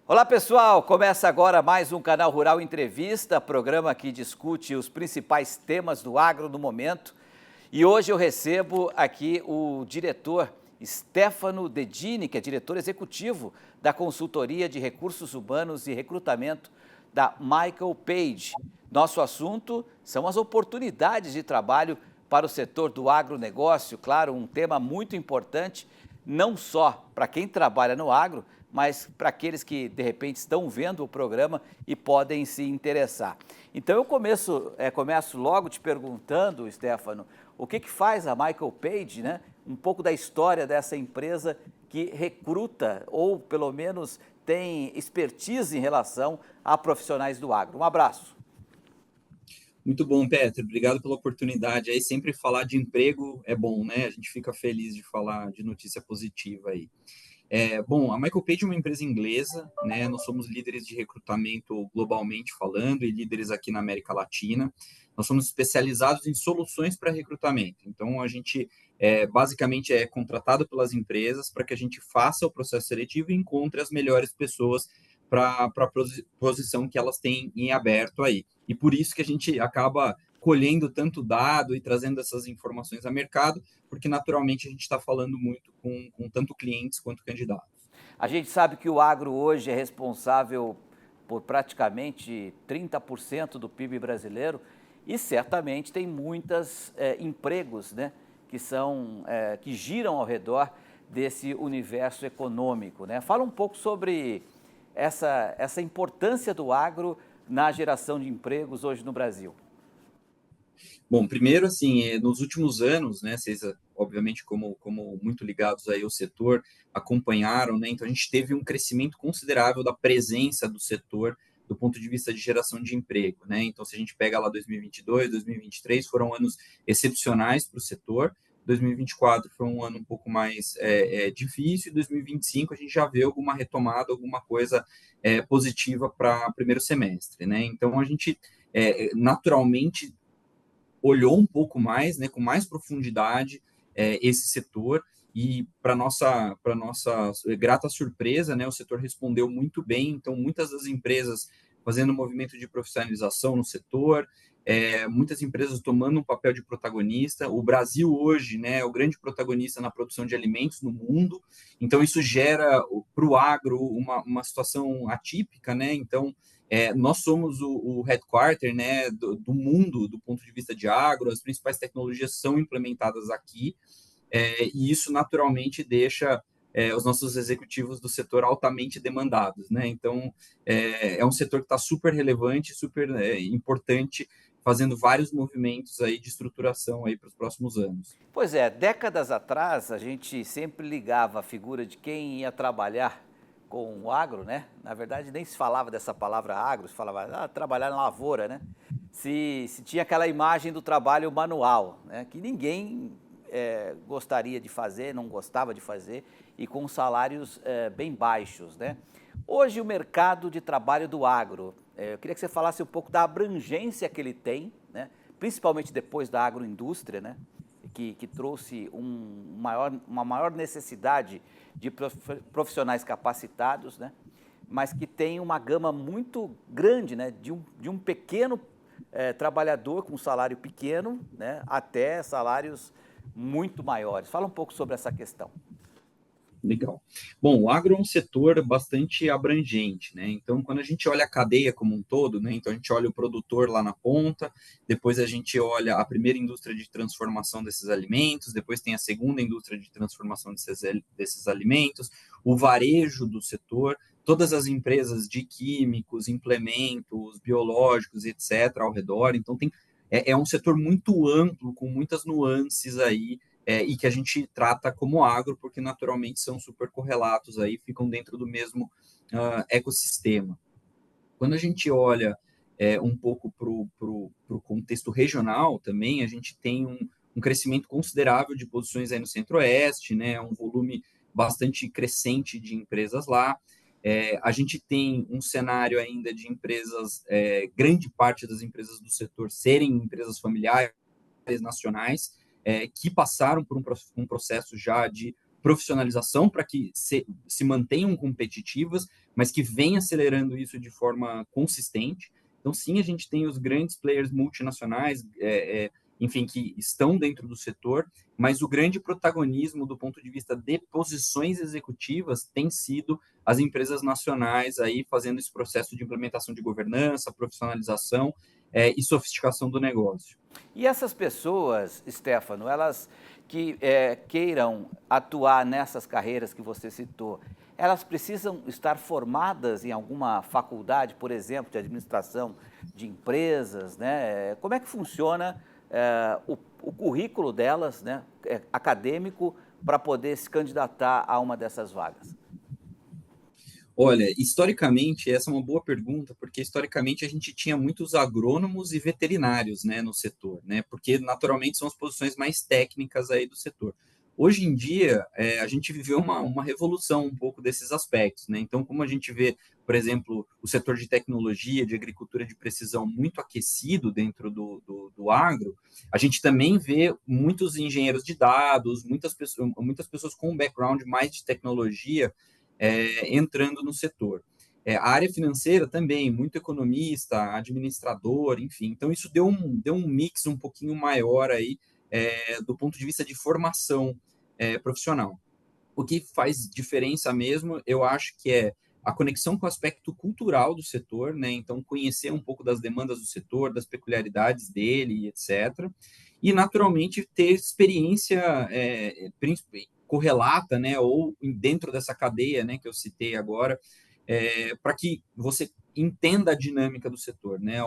Olá pessoal, começa agora mais um Canal Rural Entrevista, programa que discute os principais temas do agro no momento. E hoje eu recebo aqui o diretor Stefano Dedini, que é diretor executivo da consultoria de recursos humanos e recrutamento da Michael Page. Nosso assunto são as oportunidades de trabalho para o setor do agronegócio, claro, um tema muito importante, não só para quem trabalha no agro, mas para aqueles que, de repente, estão vendo o programa e podem se interessar. Então, eu começo logo te perguntando, Stefano, o que faz a Michael Page, né? Um pouco da história dessa empresa que recruta, ou pelo menos tem expertise em relação a profissionais do agro. Um abraço. Muito bom, Petro. Obrigado pela oportunidade. Aí sempre falar de emprego é bom, né? A gente fica feliz de falar de notícia positiva aí. Bom, a Michael Page é uma empresa inglesa, né? Nós somos líderes de recrutamento globalmente falando e líderes aqui na América Latina. Nós somos especializados em soluções para recrutamento. Então, a gente basicamente é contratado pelas empresas para que a gente faça o processo seletivo e encontre as melhores pessoas para a posição que elas têm em aberto aí. E por isso que a gente acaba colhendo tanto dado e trazendo essas informações a mercado, porque naturalmente a gente está falando muito com tanto clientes quanto candidatos. A gente sabe que o agro hoje é responsável por praticamente 30% do PIB brasileiro e certamente tem muitos empregos, né, que giram ao redor desse universo econômico, né? Fala um pouco sobre essa importância do agro na geração de empregos hoje no Brasil. Bom, primeiro, assim, nos últimos anos, né, vocês, obviamente, como muito ligados aí ao setor, acompanharam, né, então a gente teve um crescimento considerável da presença do setor do ponto de vista de geração de emprego, né, então se a gente pega lá 2022, 2023, foram anos excepcionais para o setor, 2024 foi um ano um pouco mais difícil, e 2025 a gente já vê alguma retomada, alguma coisa positiva para o primeiro semestre, né, então a gente naturalmente olhou um pouco mais, né, com mais profundidade, esse setor e para nossa grata surpresa, né, o setor respondeu muito bem. Então, muitas das empresas fazendo um movimento de profissionalização no setor, muitas empresas tomando um papel de protagonista. O Brasil hoje, né, é o grande protagonista na produção de alimentos no mundo. Então, isso gera para o agro uma situação atípica, né? Então, nós somos o headquarter, né, do mundo do ponto de vista de agro, as principais tecnologias são implementadas aqui, e isso naturalmente deixa os nossos executivos do setor altamente demandados, né? Então, é um setor que está super relevante, super importante, fazendo vários movimentos aí de estruturação aí para os próximos anos. Pois é, décadas atrás a gente sempre ligava a figura de quem ia trabalhar com o agro, né? Na verdade nem se falava dessa palavra agro, se falava trabalhar na lavoura, né? Se tinha aquela imagem do trabalho manual, né? Que ninguém gostaria de fazer, não gostava de fazer e com salários bem baixos, né? Hoje o mercado de trabalho do agro, eu queria que você falasse um pouco da abrangência que ele tem, né? Principalmente depois da agroindústria, né? Que trouxe uma maior necessidade de profissionais capacitados, né? Mas que tem uma gama muito grande, né? De um pequeno trabalhador com salário pequeno, né? Até salários muito maiores. Fala um pouco sobre essa questão. Legal. Bom, o agro é um setor bastante abrangente, né? Então, quando a gente olha a cadeia como um todo, né? Então, a gente olha o produtor lá na ponta, depois a gente olha a primeira indústria de transformação desses alimentos, depois tem a segunda indústria de transformação desses alimentos, o varejo do setor, todas as empresas de químicos, implementos, biológicos, etc., ao redor. Então, é um setor muito amplo, com muitas nuances aí, e que a gente trata como agro, porque naturalmente são super correlatos aí, ficam dentro do mesmo ecossistema. Quando a gente olha um pouco para o contexto regional também, a gente tem um crescimento considerável de posições aí no Centro-Oeste, né, um volume bastante crescente de empresas lá. A gente tem um cenário ainda de empresas, grande parte das empresas do setor serem empresas familiares nacionais, que passaram por um processo já de profissionalização para que se mantenham competitivas, mas que vem acelerando isso de forma consistente. Então, sim, a gente tem os grandes players multinacionais, enfim, que estão dentro do setor, mas o grande protagonismo do ponto de vista de posições executivas tem sido as empresas nacionais aí fazendo esse processo de implementação de governança, profissionalização e sofisticação do negócio. E essas pessoas, Stefano, elas que queiram atuar nessas carreiras que você citou, elas precisam estar formadas em alguma faculdade, por exemplo, de administração de empresas, né? Como é que funciona o currículo delas, né, acadêmico, para poder se candidatar a uma dessas vagas? Olha, historicamente, essa é uma boa pergunta, porque historicamente a gente tinha muitos agrônomos e veterinários, né, no setor, né, porque naturalmente são as posições mais técnicas aí do setor. Hoje em dia, a gente viveu uma revolução um pouco desses aspectos, né? Então, como a gente vê, por exemplo, o setor de tecnologia, de agricultura de precisão muito aquecido dentro do agro, a gente também vê muitos engenheiros de dados, muitas pessoas com um background mais de tecnologia entrando no setor. A área financeira também, muito economista, administrador, enfim. Então, isso deu um mix um pouquinho maior aí do ponto de vista de formação profissional. O que faz diferença mesmo, eu acho que é a conexão com o aspecto cultural do setor, né? Então, conhecer um pouco das demandas do setor, das peculiaridades dele, etc. E, naturalmente, ter experiência correlata, né? Ou dentro dessa cadeia, né? Que eu citei agora, para que você entenda a dinâmica do setor, né?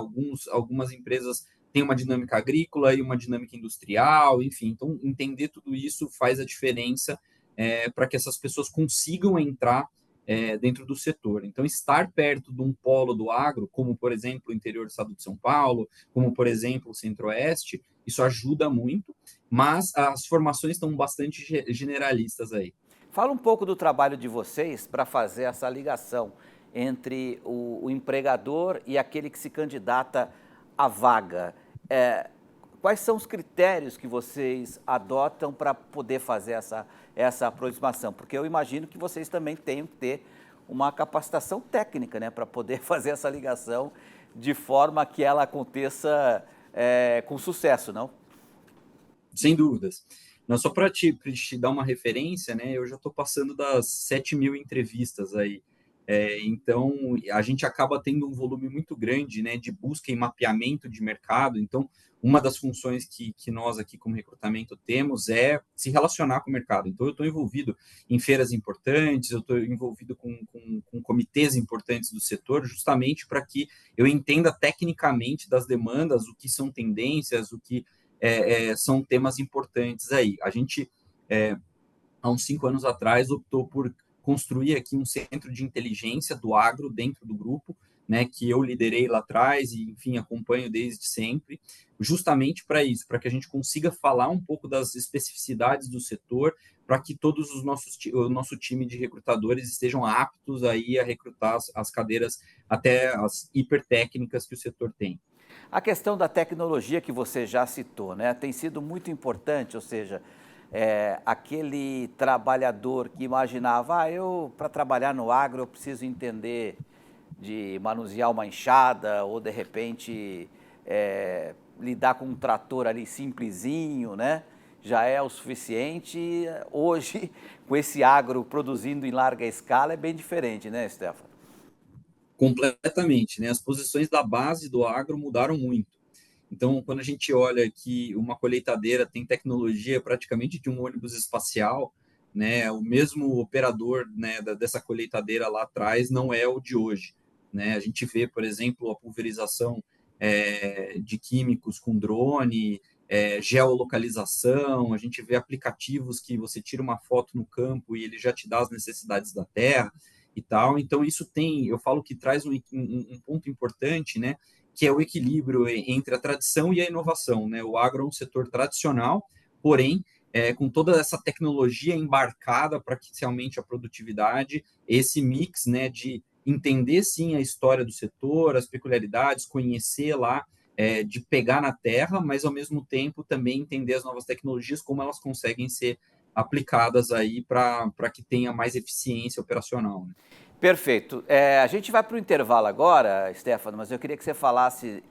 Algumas empresas têm uma dinâmica agrícola e uma dinâmica industrial, enfim. Então, entender tudo isso faz a diferença para que essas pessoas consigam entrar dentro do setor. Então, estar perto de um polo do agro, como, por exemplo, o interior do estado de São Paulo, como, por exemplo, o Centro-Oeste, isso ajuda muito, mas as formações estão bastante generalistas aí. Fala um pouco do trabalho de vocês para fazer essa ligação entre o empregador e aquele que se candidata à vaga. Quais são os critérios que vocês adotam para poder fazer essa aproximação? Porque eu imagino que vocês também tenham que ter uma capacitação técnica, né, para poder fazer essa ligação de forma que ela aconteça com sucesso, não? Sem dúvidas. Não, só para te dar uma referência, né, eu já estou passando das 7.000 entrevistas aí. Então, a gente acaba tendo um volume muito grande, né, de busca e mapeamento de mercado. Então, uma das funções que nós aqui como recrutamento temos é se relacionar com o mercado. Então, eu estou envolvido em feiras importantes, eu estou envolvido com comitês importantes do setor, justamente para que eu entenda tecnicamente das demandas, o que são tendências, o que são temas importantes aí. A gente, há uns 5 anos atrás, optou por construir aqui um centro de inteligência do agro dentro do grupo, né, que eu liderei lá atrás e, enfim, acompanho desde sempre, justamente para isso, para que a gente consiga falar um pouco das especificidades do setor, para que todos o nosso time de recrutadores estejam aptos aí a recrutar as cadeiras até as hipertécnicas que o setor tem. A questão da tecnologia que você já citou, né, tem sido muito importante, ou seja, aquele trabalhador que imaginava, eu para trabalhar no agro eu preciso entender de manusear uma enxada ou de repente lidar com um trator ali simplesinho, né? Já é o suficiente. Hoje, com esse agro produzindo em larga escala, é bem diferente, né, Stefano? Completamente, né? As posições da base do agro mudaram muito. Então, quando a gente olha que uma colheitadeira tem tecnologia praticamente de um ônibus espacial, né, o mesmo operador, né, dessa colheitadeira lá atrás não é o de hoje, né? A gente vê, por exemplo, a pulverização de químicos com drone, geolocalização, a gente vê aplicativos que você tira uma foto no campo e ele já te dá as necessidades da terra e tal. Então, isso tem, eu falo que traz um ponto importante, né? Que é o equilíbrio entre a tradição e a inovação, né? O agro é um setor tradicional, porém, com toda essa tecnologia embarcada para que se aumente a produtividade, esse mix, né, de entender sim a história do setor, as peculiaridades, conhecer lá, de pegar na terra, mas ao mesmo tempo também entender as novas tecnologias, como elas conseguem ser aplicadas aí para que tenha mais eficiência operacional, né? Perfeito. A gente vai para o intervalo agora, Stefano, mas eu queria que você falasse,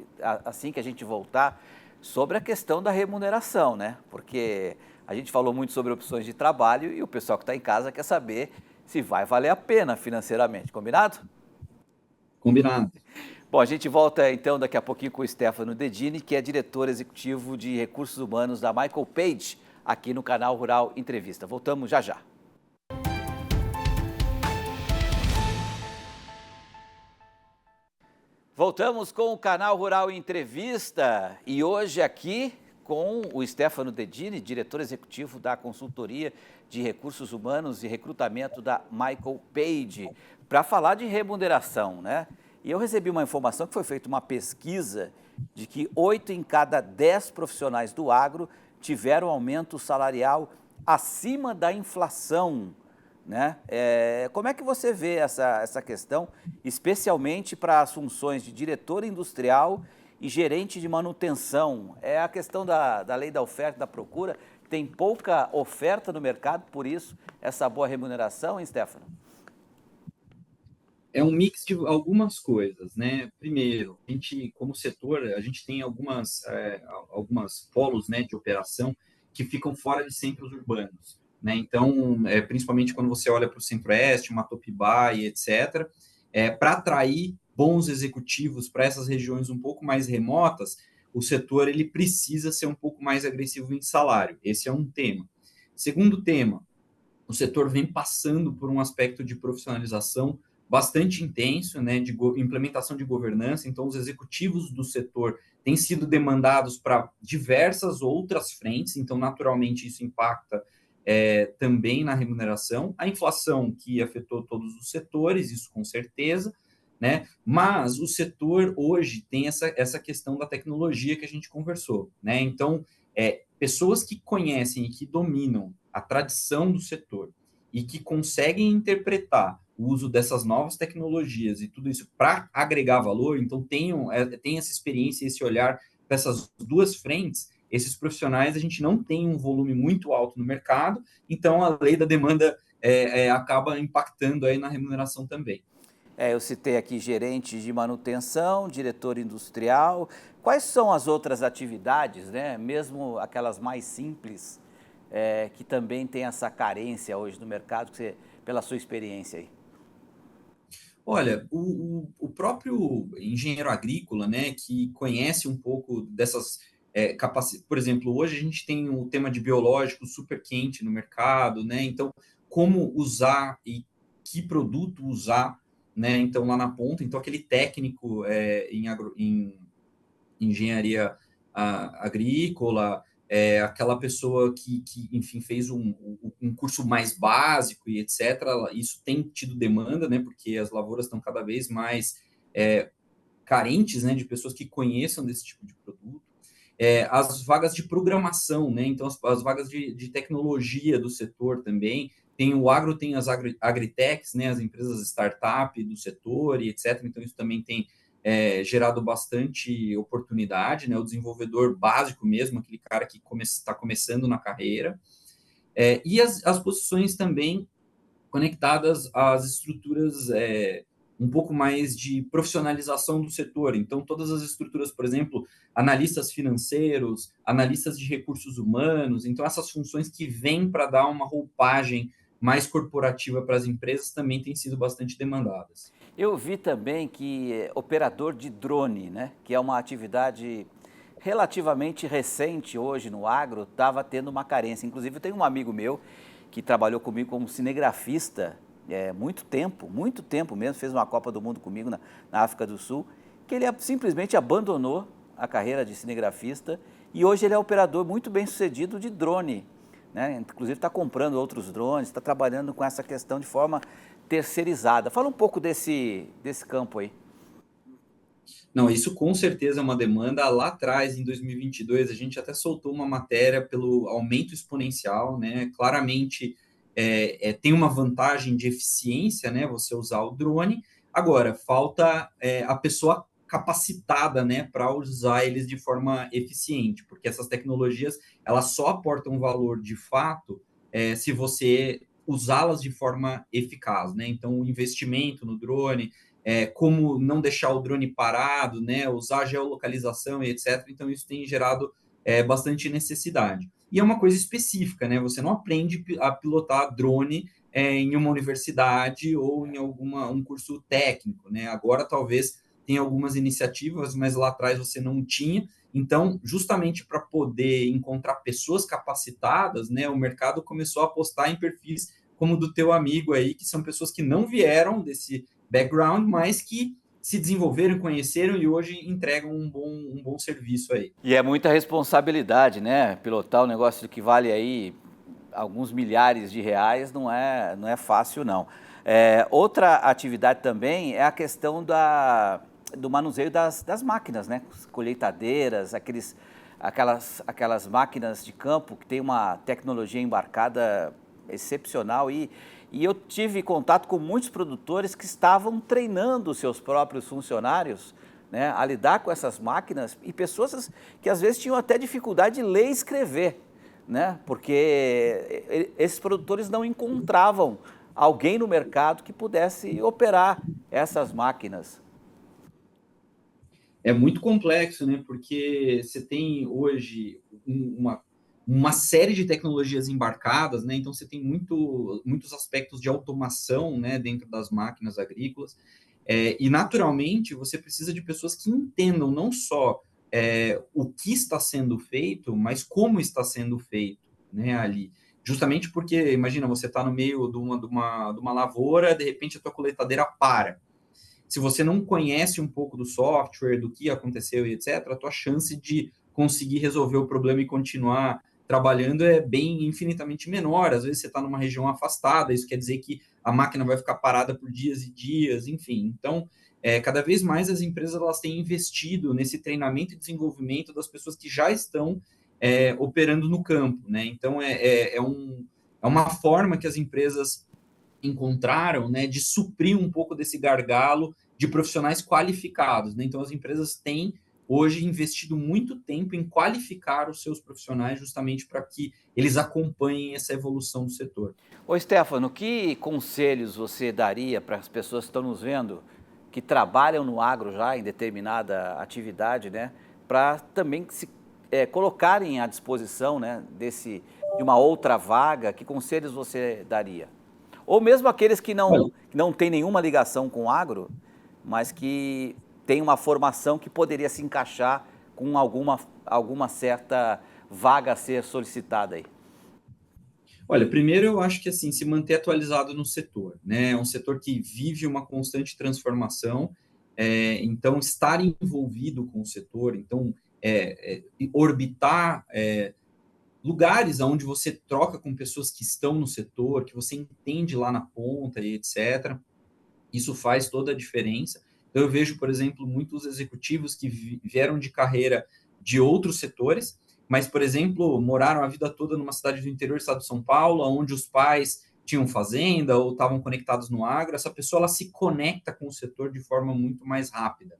assim que a gente voltar, sobre a questão da remuneração, né? Porque a gente falou muito sobre opções de trabalho e o pessoal que está em casa quer saber se vai valer a pena financeiramente, combinado? Combinado. Bom, a gente volta então daqui a pouquinho com o Stefano Dedini, que é diretor executivo de recursos humanos da Michael Page, aqui no canal Rural Entrevista. Voltamos já já. Voltamos com o canal Rural Entrevista e hoje aqui com o Stefano Dedini, diretor executivo da consultoria de recursos humanos e recrutamento da Michael Page, para falar de remuneração, né? E eu recebi uma informação que foi feita uma pesquisa de que 8 em cada 10 profissionais do agro tiveram aumento salarial acima da inflação, né? Como é que você vê essa questão, especialmente para as funções de diretor industrial e gerente de manutenção? É a questão da lei da oferta e da procura, tem pouca oferta no mercado, por isso essa boa remuneração, hein, Stefano? É um mix de algumas coisas, né? Primeiro, a gente, como setor, a gente tem algumas polos, né, de operação que ficam fora de centros urbanos, né? Então, principalmente quando você olha para o Centro-Oeste, Matopiba e etc., para atrair bons executivos para essas regiões um pouco mais remotas, o setor ele precisa ser um pouco mais agressivo em salário. Esse é um tema. Segundo tema, o setor vem passando por um aspecto de profissionalização bastante intenso, né, de implementação de governança. Então, os executivos do setor têm sido demandados para diversas outras frentes, então, naturalmente, isso impacta também na remuneração. A inflação, que afetou todos os setores, isso com certeza, né? Mas o setor hoje tem essa questão da tecnologia que a gente conversou, né? Então, pessoas que conhecem e que dominam a tradição do setor e que conseguem interpretar o uso dessas novas tecnologias e tudo isso para agregar valor, então tem essa experiência, esse olhar para essas duas frentes, esses profissionais a gente não tem um volume muito alto no mercado, então a lei da demanda acaba impactando aí na remuneração também. Eu citei aqui gerente de manutenção, diretor industrial. Quais são as outras atividades, né? Mesmo aquelas mais simples, que também tem essa carência hoje no mercado, pela sua experiência aí? Olha, o próprio engenheiro agrícola, né, que conhece um pouco dessas capacidades, por exemplo, hoje a gente tem o tema de biológico super quente no mercado, né, então como usar e que produto usar, né, então lá na ponta, então aquele técnico em engenharia agrícola, aquela pessoa que, enfim, fez um curso mais básico e etc., isso tem tido demanda, né, porque as lavouras estão cada vez mais carentes, né, de pessoas que conheçam desse tipo de produto. As vagas de programação, né, então as vagas de tecnologia do setor também, o agro tem as agritechs, né, as empresas startup do setor e etc., então isso também tem gerado bastante oportunidade, né? O desenvolvedor básico mesmo, aquele cara que está começando na carreira. E as posições também conectadas às estruturas um pouco mais de profissionalização do setor. Então, todas as estruturas, por exemplo, analistas financeiros, analistas de recursos humanos, então essas funções que vêm para dar uma roupagem mais corporativa para as empresas também têm sido bastante demandadas. Eu vi também que operador de drone, né, que é uma atividade relativamente recente hoje no agro, estava tendo uma carência. Inclusive, eu tenho um amigo meu que trabalhou comigo como cinegrafista muito tempo mesmo, fez uma Copa do Mundo comigo na África do Sul, que ele simplesmente abandonou a carreira de cinegrafista e hoje ele é operador muito bem sucedido de drone, né? Inclusive está comprando outros drones, está trabalhando com essa questão de forma terceirizada. Fala um pouco desse campo aí. Não, isso com certeza é uma demanda. Lá atrás, em 2022, a gente até soltou uma matéria pelo aumento exponencial, né? Claramente tem uma vantagem de eficiência, né? Você usar o drone. Agora, falta a pessoa capacitada, né, para usar eles de forma eficiente, porque essas tecnologias elas só aportam valor de fato se você usá-las de forma eficaz, né? Então, o investimento no drone, como não deixar o drone parado, né? Usar geolocalização e etc. Então, isso tem gerado bastante necessidade. E é uma coisa específica, né? Você não aprende a pilotar drone em uma universidade ou em um curso técnico, né? Agora, talvez, tenha algumas iniciativas, mas lá atrás você não tinha. Então, justamente para poder encontrar pessoas capacitadas, né, o mercado começou a apostar em perfis como o do teu amigo aí, que são pessoas que não vieram desse background, mas que se desenvolveram, conheceram e hoje entregam um bom serviço aí. E é muita responsabilidade, né? Pilotar um negócio que vale aí alguns milhares de reais não é fácil, não. Outra atividade também é a questão do manuseio das máquinas, né? Colheitadeiras, aquelas máquinas de campo que tem uma tecnologia embarcada excepcional e eu tive contato com muitos produtores que estavam treinando os seus próprios funcionários, né, a lidar com essas máquinas e pessoas que às vezes tinham até dificuldade de ler e escrever, né, porque esses produtores não encontravam alguém no mercado que pudesse operar essas máquinas. É muito complexo, né? Porque você tem hoje uma série de tecnologias embarcadas, né? Então você tem muitos aspectos de automação, né, dentro das máquinas agrícolas. E naturalmente você precisa de pessoas que entendam não só o que está sendo feito, mas como está sendo feito, né, ali. Justamente porque, imagina, você está no meio de uma lavoura, de repente a tua coletadeira para. Se você não conhece um pouco do software, do que aconteceu e etc., a tua chance de conseguir resolver o problema e continuar trabalhando é bem infinitamente menor. Às vezes você está numa região afastada, isso quer dizer que a máquina vai ficar parada por dias e dias, enfim. Então, cada vez mais as empresas elas têm investido nesse treinamento e desenvolvimento das pessoas que já estão operando no campo, né? Então, é uma forma que as empresas encontraram, né, de suprir um pouco desse gargalo de profissionais qualificados, né? Então, as empresas têm hoje investido muito tempo em qualificar os seus profissionais justamente para que eles acompanhem essa evolução do setor. Ô Stefano, que conselhos você daria para as pessoas que estão nos vendo, que trabalham no agro já em determinada atividade, né, para também se colocarem à disposição, né, de uma outra vaga, que conselhos você daria? Ou mesmo aqueles que não têm nenhuma ligação com o agro, mas que têm uma formação que poderia se encaixar com alguma certa vaga a ser solicitada aí. Olha, primeiro eu acho que assim, se manter atualizado no setor, né? É um setor que vive uma constante transformação, então estar envolvido com o setor, então orbitar lugares onde você troca com pessoas que estão no setor, que você entende lá na ponta e etc. Isso faz toda a diferença. Então, eu vejo, por exemplo, muitos executivos que vieram de carreira de outros setores, mas, por exemplo, moraram a vida toda numa cidade do interior do estado de São Paulo, onde os pais tinham fazenda ou estavam conectados no agro. Essa pessoa ela se conecta com o setor de forma muito mais rápida,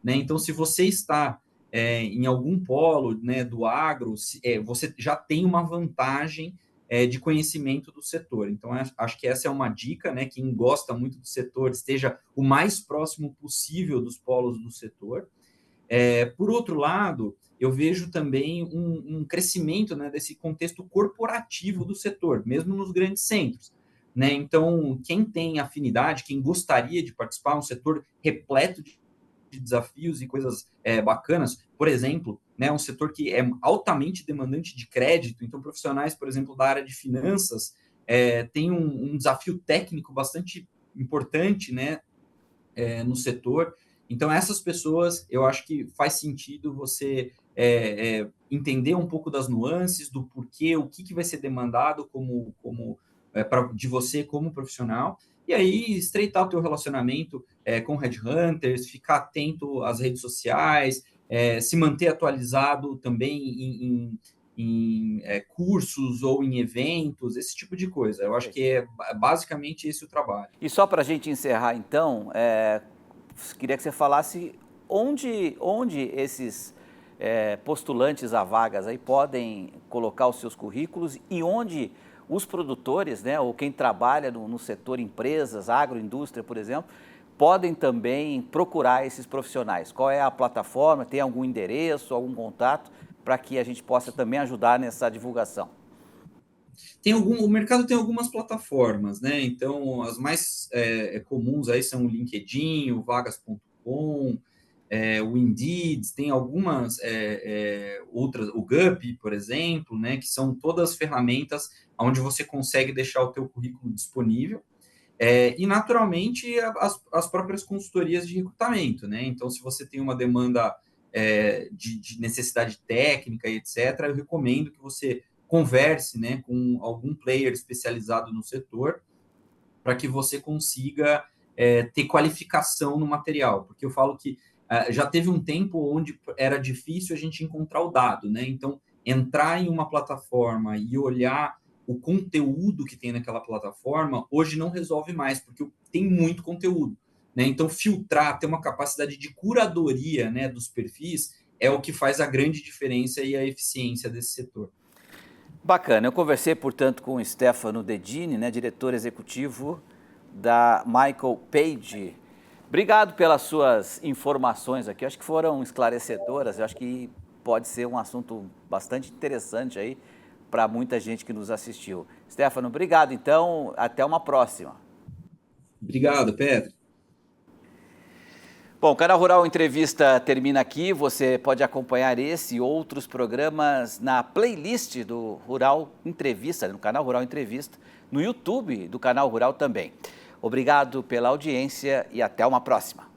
né? Então, se você está em algum polo, né, do agro, você já tem uma vantagem de conhecimento do setor. Então, acho que essa é uma dica, né? Quem gosta muito do setor esteja o mais próximo possível dos polos do setor. Por outro lado, eu vejo também um crescimento, né, desse contexto corporativo do setor, mesmo nos grandes centros, né? Então, quem tem afinidade, quem gostaria de participar, um setor repleto de desafios e coisas bacanas, por exemplo, né, um setor que é altamente demandante de crédito, então profissionais, por exemplo, da área de finanças, têm um desafio técnico bastante importante, né, no setor. Então, essas pessoas, eu acho que faz sentido você entender um pouco das nuances, do porquê, o que vai ser demandado de você como profissional, e aí estreitar o teu relacionamento com headhunters, ficar atento às redes sociais, se manter atualizado também em cursos ou em eventos, esse tipo de coisa. Eu acho que é basicamente esse o trabalho. E só para a gente encerrar, então, queria que você falasse onde esses postulantes a vagas aí podem colocar os seus currículos e onde os produtores, né, ou quem trabalha no setor empresas, agroindústria, por exemplo, podem também procurar esses profissionais? Qual é a plataforma? Tem algum endereço, algum contato para que a gente possa também ajudar nessa divulgação? O mercado tem algumas plataformas, né? Então, as mais comuns aí são o LinkedIn, o vagas.com, o Indeed, tem algumas outras, o Gup, por exemplo, né? Que são todas ferramentas onde você consegue deixar o teu currículo disponível. E, naturalmente, as próprias consultorias de recrutamento, né? Então, se você tem uma demanda de necessidade técnica e etc., eu recomendo que você converse, né, com algum player especializado no setor para que você consiga ter qualificação no material, porque eu falo que já teve um tempo onde era difícil a gente encontrar o dado, né? Então, entrar em uma plataforma e olhar o conteúdo que tem naquela plataforma, hoje não resolve mais, porque tem muito conteúdo, né? Então, filtrar, ter uma capacidade de curadoria, né, dos perfis, é o que faz a grande diferença e a eficiência desse setor. Bacana, eu conversei, portanto, com o Stefano Dedini, né, diretor executivo da Michael Page. Obrigado pelas suas informações aqui, eu acho que foram esclarecedoras, eu acho que pode ser um assunto bastante interessante aí para muita gente que nos assistiu. Stefano, obrigado, então, até uma próxima. Obrigado, Pedro. Bom, o Canal Rural Entrevista termina aqui. Você pode acompanhar esse e outros programas na playlist do Rural Entrevista, no Canal Rural Entrevista, no YouTube do Canal Rural também. Obrigado pela audiência e até uma próxima.